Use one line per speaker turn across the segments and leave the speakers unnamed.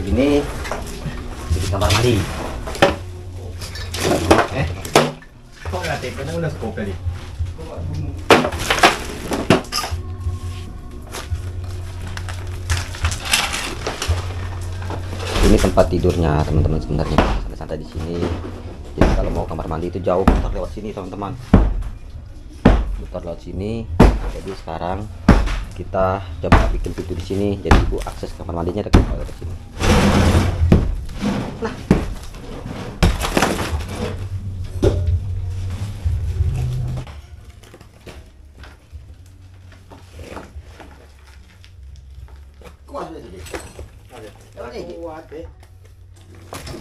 ini di kamar mandi.
Kok nggak tape? Karena udah scope tadi.
Ini tempat tidurnya teman-teman sebenarnya, santai-santai di sini. Jadi kalau mau kamar mandi itu jauh, muter lewat sini teman-teman. Muter lewat sini. Jadi sekarang kita coba bikin pintu di sini. Jadi ibu akses kamar mandinya dekat dari sini. Nah. Kuat jadi. Kuat deh.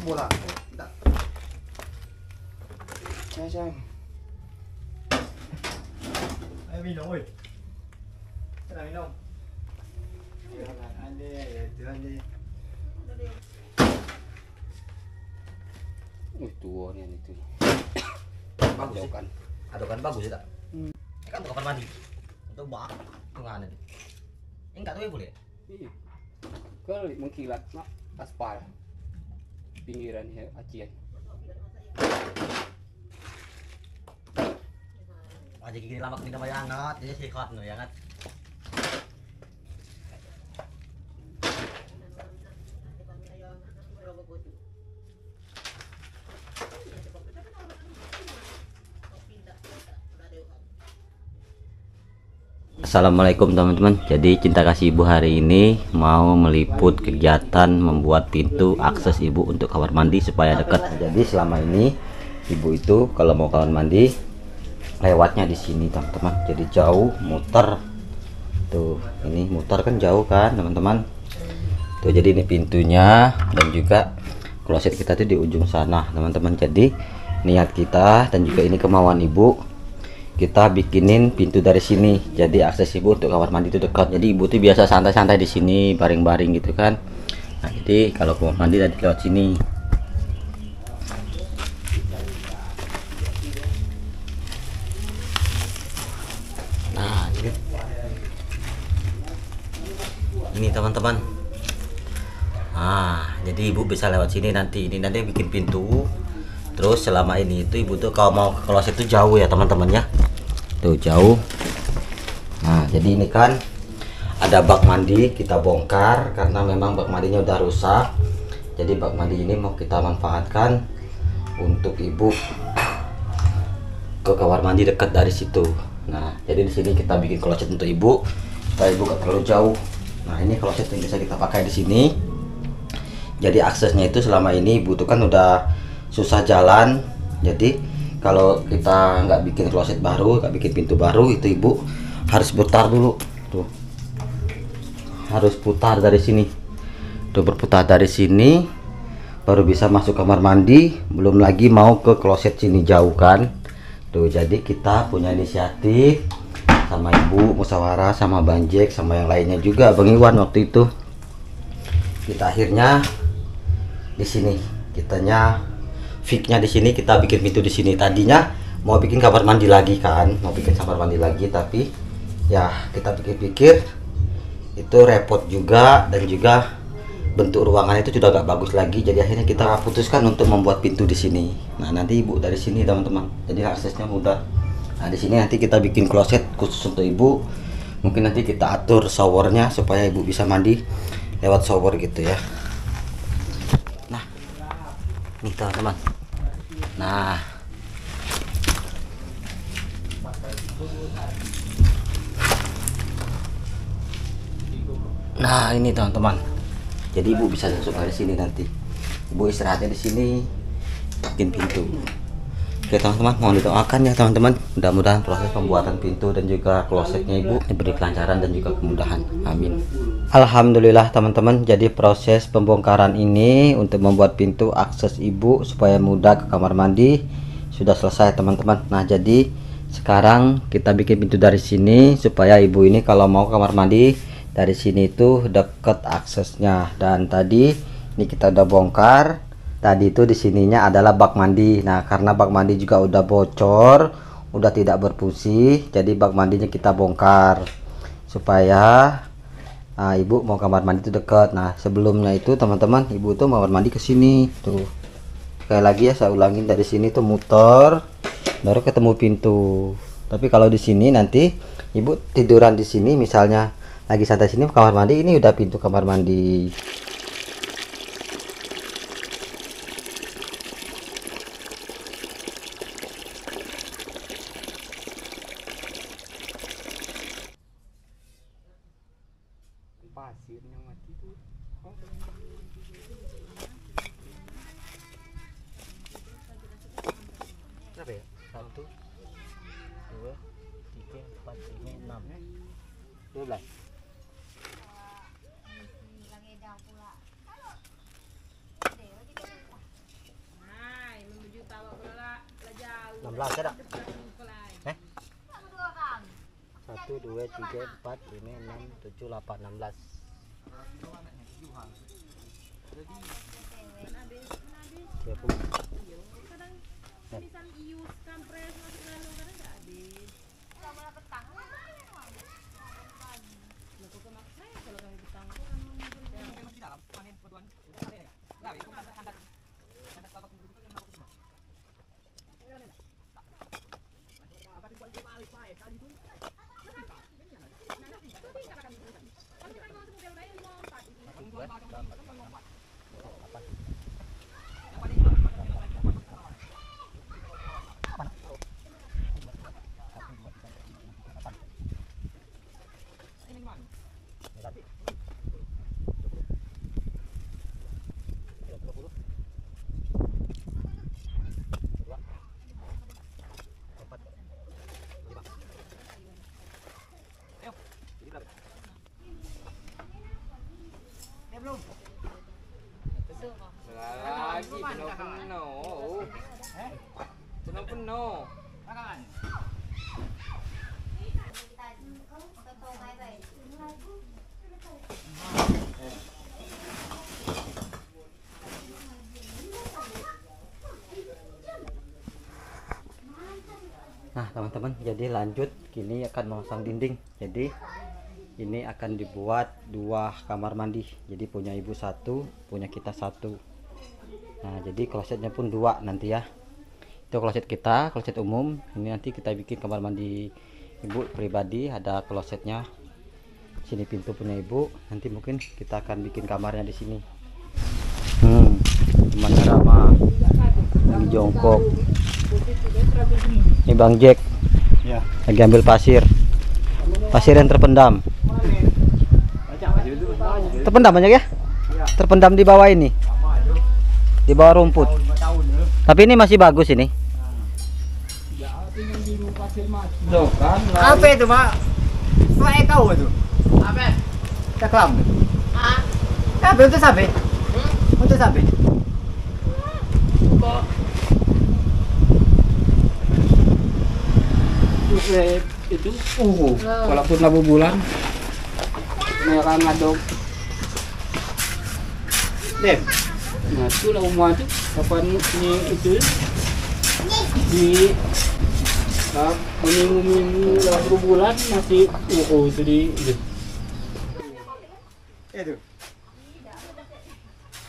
Bola. Tidak. Sayang.
Ayo minum, woi. Sana minum. Ande.
Tua nih itu. Bagus kan? Adokan bagus ya tak? Kan untuk kamar mandi. Untuk bak, tengah nanti. Ini enggak tahu boleh.
Iya. Kalau mengkilat nak aspal pinggiran ya acian.
Aja gini lama kita bayang ngat, jadi sih kuat ya ngat. Assalamualaikum teman-teman. Jadi Cinta Kasih Ibu hari ini mau meliput kegiatan membuat pintu akses ibu untuk kamar mandi supaya dekat. Jadi selama ini ibu itu kalau mau kamar mandi lewatnya di sini teman-teman. Jadi jauh muter. Tuh, ini muter kan jauh kan teman-teman. Tuh jadi ini pintunya dan juga kloset kita tuh di ujung sana teman-teman. Jadi niat kita dan juga ini kemauan ibu, kita bikinin pintu dari sini. Jadi akses ibu untuk kamar mandi itu dekat. Jadi ibu tuh biasa santai-santai di sini, baring-baring gitu kan. Nah, jadi kalau kamar mandi tadi lewat sini. Nah, ini teman-teman. Nah, jadi ibu bisa lewat sini nanti. Ini nanti bikin pintu. Terus selama ini itu ibu tuh kalau mau ke kloset itu jauh ya teman-teman ya. Tuh jauh. Nah jadi ini kan ada bak mandi kita bongkar karena memang bak mandinya udah rusak. Jadi bak mandi ini mau kita manfaatkan untuk ibu ke kamar mandi dekat dari situ. Nah jadi di sini kita bikin kloset untuk ibu supaya ibu gak terlalu jauh. Nah ini kloset yang bisa kita pakai di sini. Jadi aksesnya itu selama ini ibu tuh kan udah susah jalan. Jadi kalau kita nggak bikin kloset baru, nggak bikin pintu baru, itu ibu harus putar dulu. Tuh harus putar dari sini. Tuh berputar dari sini baru bisa masuk kamar mandi. Belum lagi mau ke kloset sini jauh kan. Tuh jadi kita punya inisiatif sama ibu, musyawarah sama Bang Jack sama yang lainnya juga, Bang Iwan waktu itu. Kita akhirnya di sini kitanya fixnya di sini, kita bikin pintu di sini. Tadinya mau bikin kamar mandi lagi kan, mau bikin kamar mandi lagi, tapi ya kita pikir-pikir itu repot juga dan juga bentuk ruangan itu sudah gak bagus lagi. Jadi akhirnya kita putuskan untuk membuat pintu di sini. Nah nanti ibu dari sini teman-teman, jadi aksesnya mudah. Nah di sini nanti kita bikin kloset khusus untuk ibu. Mungkin nanti kita atur showernya supaya ibu bisa mandi lewat shower gitu ya. Nah nih teman-teman. Nah ini teman-teman. Jadi ibu bisa masuk dari sini nanti. Ibu istirahatnya di sini, bikin pintu. Oke teman-teman, mohon didoakan ya teman-teman. Mudah-mudahan proses pembuatan pintu dan juga klosetnya ibu diberi kelancaran dan juga kemudahan. Amin. Alhamdulillah teman-teman. Jadi proses pembongkaran ini untuk membuat pintu akses ibu supaya mudah ke kamar mandi sudah selesai teman-teman. Nah jadi sekarang kita bikin pintu dari sini supaya ibu ini kalau mau ke kamar mandi dari sini itu deket aksesnya. Dan tadi ini kita udah bongkar. Tadi itu di sininya adalah bak mandi. Nah karena bak mandi juga udah bocor, udah tidak berfungsi, jadi bak mandinya kita bongkar supaya Nah, ibu mau kamar mandi itu dekat. Nah, sebelumnya itu teman-teman, ibu tuh mau kamar mandi ke sini tuh. Sekali lagi ya saya ulangin, dari sini tuh muter baru ketemu pintu. Tapi kalau di sini nanti ibu tiduran di sini, misalnya lagi santai sini kamar mandi, ini udah pintu kamar mandi.
Pasirnya mati tuh.
Berapa ya? 1, 2, 3, 4, 5, 6, 12.
Menuju tawa bola jauh.
16 ada?
Eh?
1, 2, 3, 4, 5, 6, 7, 8, 16.
Misal ius kampres masuk lalu kadang nggak habis. Lalu ke maksa kalau kami petang itu kan masih di dalam panen kebutuhan.
Lagi penuh. Penuh.
Nah teman-teman, jadi lanjut kini akan memasang dinding. Jadi ini akan dibuat 2 kamar mandi, jadi punya ibu 1, punya kita 1. Nah jadi klosetnya pun 2 nanti ya. Itu kloset kita, kloset umum. Ini nanti kita bikin kamar mandi ibu pribadi, ada klosetnya. Sini pintu punya ibu, nanti mungkin kita akan bikin kamarnya di sini. Temannya Rama lagi jongkok. Ini Bang Jack
Ya.
lagi ambil pasir yang terpendam. Terpendam banyak ya? Terpendam di bawah ini, di bawah rumput. Tapi ini masih bagus ini.
Apa itu, Pak? Pak kau itu. Apa? Caklam. Apa untuk sapi? Untuk sapi.
Itu walaupun labu bulan merah ngadok.
Dem.
Nah itu lah umah tuh kapan ini itu di minggu-minggu labu bulan masih itu di itu.
Itu.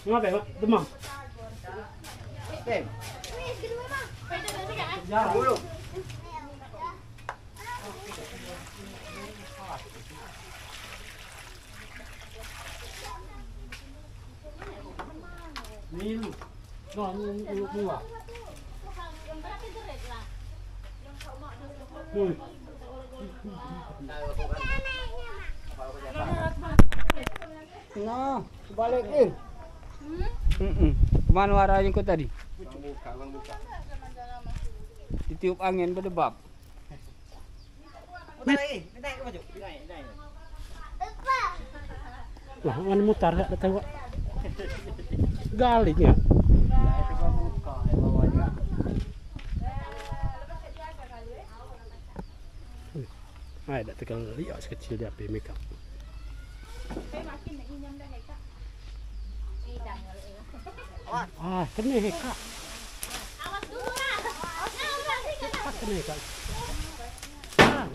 Ngapa Pak? Demam.
Dem.
Ya,
Dulu.
Nilu. No, nilu dua. Nah, balikin. Kemana arahnya kau tadi?
Bang buka.
Ditiup angin berdebab.
Naik ke baju. Naik.
Lah, mana mutar gak ada tahu. Galing ya. Ada tegal lihat sekecil dia apa make up. Kena heka. Kena heka.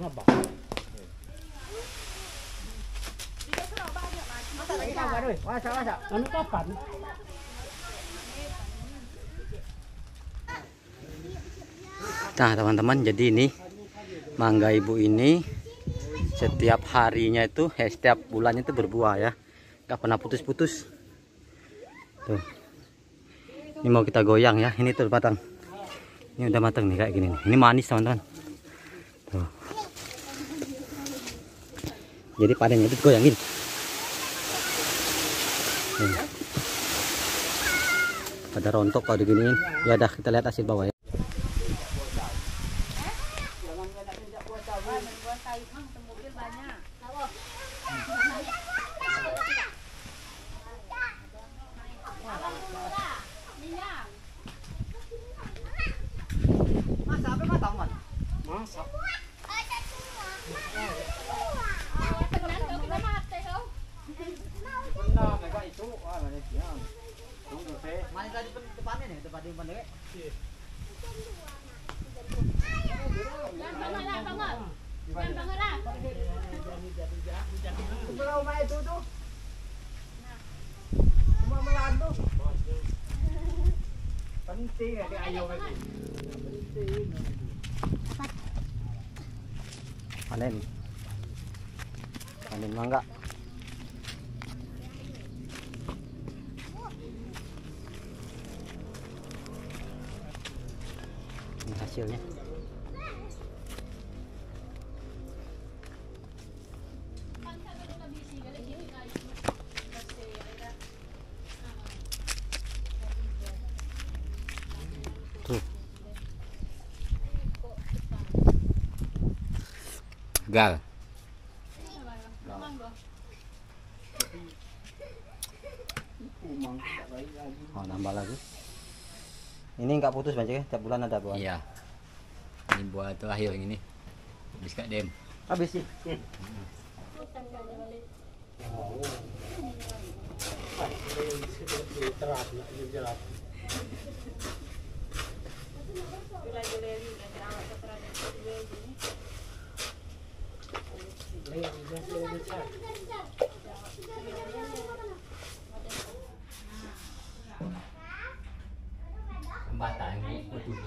Ngabak.
lagi sabar weh. Masak.
Anu kapan?
Nah teman-teman, jadi ini mangga ibu ini setiap harinya itu, setiap bulannya itu berbuah ya, nggak pernah putus-putus. Tuh, ini mau kita goyang ya, ini tuh matang, ini udah matang nih kayak gini nih. Ini manis teman-teman. Tuh. Jadi panennya itu goyangin. Pada rontok kalau diginiin. Ya udah, kita lihat hasil bawah ya.
Masak apa matang, Man?
Masak. Benar, kayak itu. Ah, Malaysia. Tunggu teh.
Mana tadi depannya nih, depan dewe. Sebelah rumah itu tuh. Cuma melandu. Penting ya kayak ayo lagi.
Panen mangga. Ini hasilnya. Tuh. Gal. Oh, nambah lagi. Ini nggak putus banyak ya, tiap bulan ada buah.
Iya. Ini buah terakhir yang ini. Habis Kak Dem.
Habis sih.
Batang ini putus.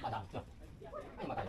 Matang. Tuh. Ini matang.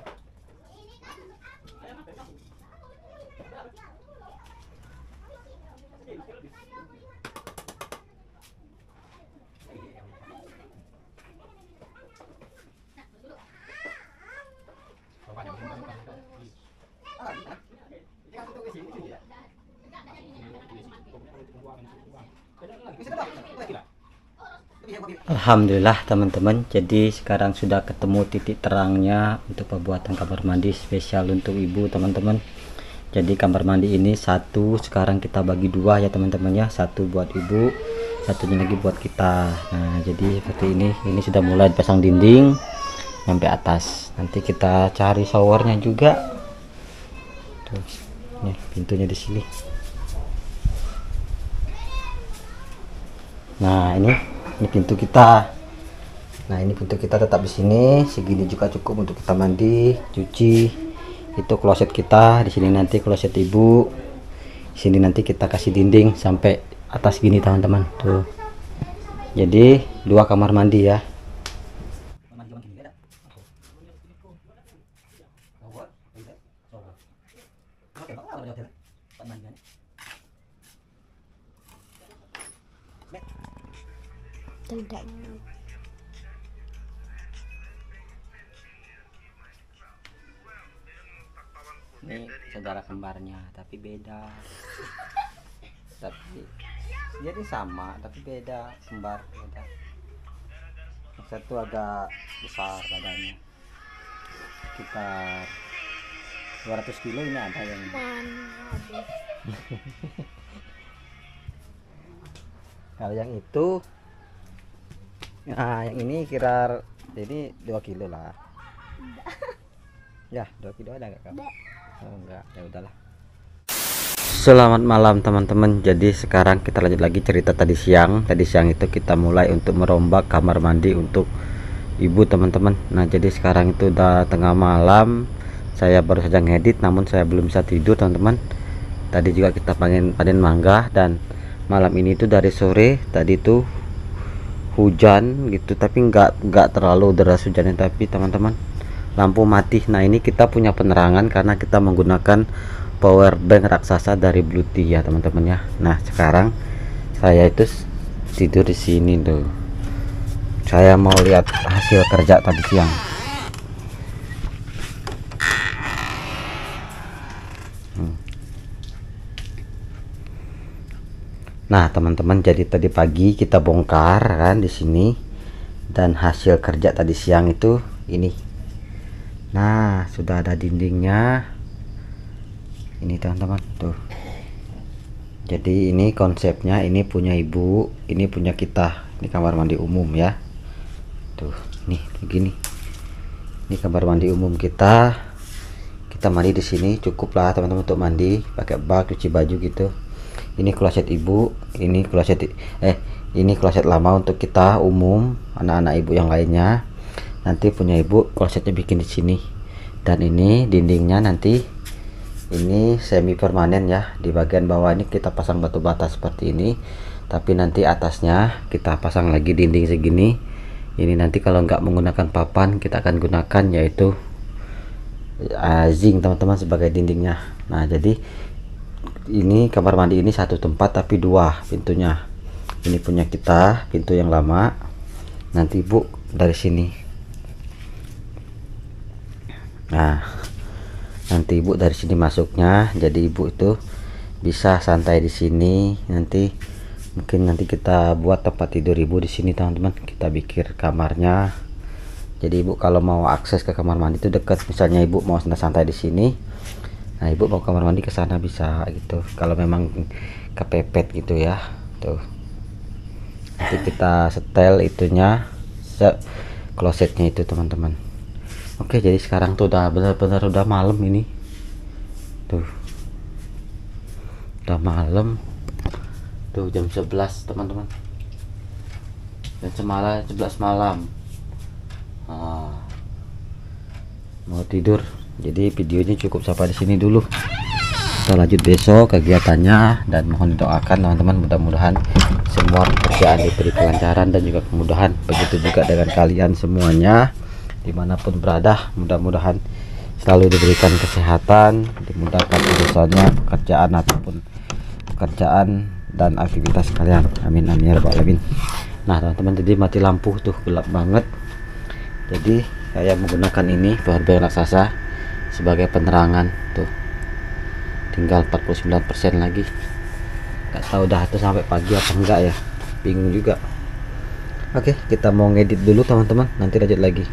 Alhamdulillah teman-teman, jadi sekarang sudah ketemu titik terangnya untuk pembuatan kamar mandi spesial untuk ibu teman-teman. Jadi kamar mandi ini satu sekarang kita bagi dua ya teman-teman ya, satu buat ibu, satunya lagi buat kita. Nah jadi seperti ini sudah mulai dipasang dinding sampai atas. Nanti kita cari showernya juga. Tuh, nih pintunya di sini. Nah ini pintu kita. Nah ini pintu kita tetap di sini. Segini juga cukup untuk kita mandi, cuci. Itu kloset kita. Di sini nanti kloset ibu. Di sini nanti kita kasih dinding sampai atas gini teman-teman. Tuh. Jadi dua kamar mandi ya. Ini saudara kembarnya tapi beda. Tapi jadi sama tapi beda, kembar beda. Yang satu agak besar badannya, sekitar 200 kilo. Ini ada yang kalau yang itu, nah yang ini kira jadi 2 kilo lah. Ya 2 kilo ada nggak kamu? Oh enggak, ya udahlah. Selamat malam teman-teman. Jadi sekarang kita lanjut lagi cerita tadi siang. Tadi siang itu kita mulai untuk merombak kamar mandi untuk ibu teman-teman. Nah jadi sekarang itu udah tengah malam, saya baru saja ngedit namun saya belum bisa tidur teman-teman. Tadi juga kita panen mangga, dan malam ini tuh dari sore tadi tuh hujan gitu, tapi nggak terlalu deras hujannya, tapi teman-teman lampu mati. Nah ini kita punya penerangan karena kita menggunakan power bank raksasa dari Bluetooth ya teman-teman ya. Nah sekarang saya itu tidur di sini tuh. Saya mau lihat hasil kerja tadi siang. Nah teman-teman, jadi tadi pagi kita bongkar kan di sini, dan hasil kerja tadi siang itu ini. Nah sudah ada dindingnya ini teman-teman tuh. Jadi ini konsepnya, ini punya ibu, ini punya kita. Ini kamar mandi umum ya tuh, nih begini. Ini kamar mandi umum kita mandi di sini cukup lah teman-teman untuk mandi, pakai bak, cuci baju gitu. Ini kloset ibu, ini kloset lama untuk kita umum, anak-anak ibu yang lainnya. Nanti punya ibu klosetnya bikin di sini, dan ini dindingnya nanti ini semi permanen ya. Di bagian bawah ini kita pasang batu bata seperti ini, tapi nanti atasnya kita pasang lagi dinding segini. Ini nanti kalau nggak menggunakan papan, kita akan gunakan yaitu zinc teman-teman sebagai dindingnya. Nah jadi ini kamar mandi ini satu tempat tapi dua pintunya. Ini punya kita, pintu yang lama. Nanti ibu dari sini. Nah nanti ibu dari sini masuknya, jadi ibu itu bisa santai di sini. Nanti mungkin nanti kita buat tempat tidur ibu di sini teman-teman. Kita bikin kamarnya, jadi ibu kalau mau akses ke kamar mandi itu dekat. Misalnya ibu mau santai di sini, nah ibu mau kamar mandi ke sana bisa gitu, kalau memang kepepet gitu ya tuh. Nanti kita setel itunya, klosetnya itu teman-teman. Oke, jadi sekarang tuh udah benar-benar udah malam ini tuh, udah malam tuh, jam 11 teman-teman, jam 11 malam. Mau tidur, jadi videonya cukup sampai di sini dulu. Kita lanjut besok kegiatannya, dan mohon didoakan teman-teman, mudah-mudahan semua pekerjaan diberi kelancaran dan juga kemudahan. Begitu juga dengan kalian semuanya dimanapun berada, mudah-mudahan selalu diberikan kesehatan, dimudahkan urusannya, pekerjaan ataupun pekerjaan dan aktivitas kalian. Amin amin ya rabbal alamin. Nah teman-teman, jadi mati lampu tuh, gelap banget. Jadi saya menggunakan ini power bank raksasa sebagai penerangan tuh. Tinggal 49% lagi. Gak tahu dah itu sampai pagi apa enggak ya, bingung juga. Oke, kita mau ngedit dulu teman-teman, nanti lanjut lagi.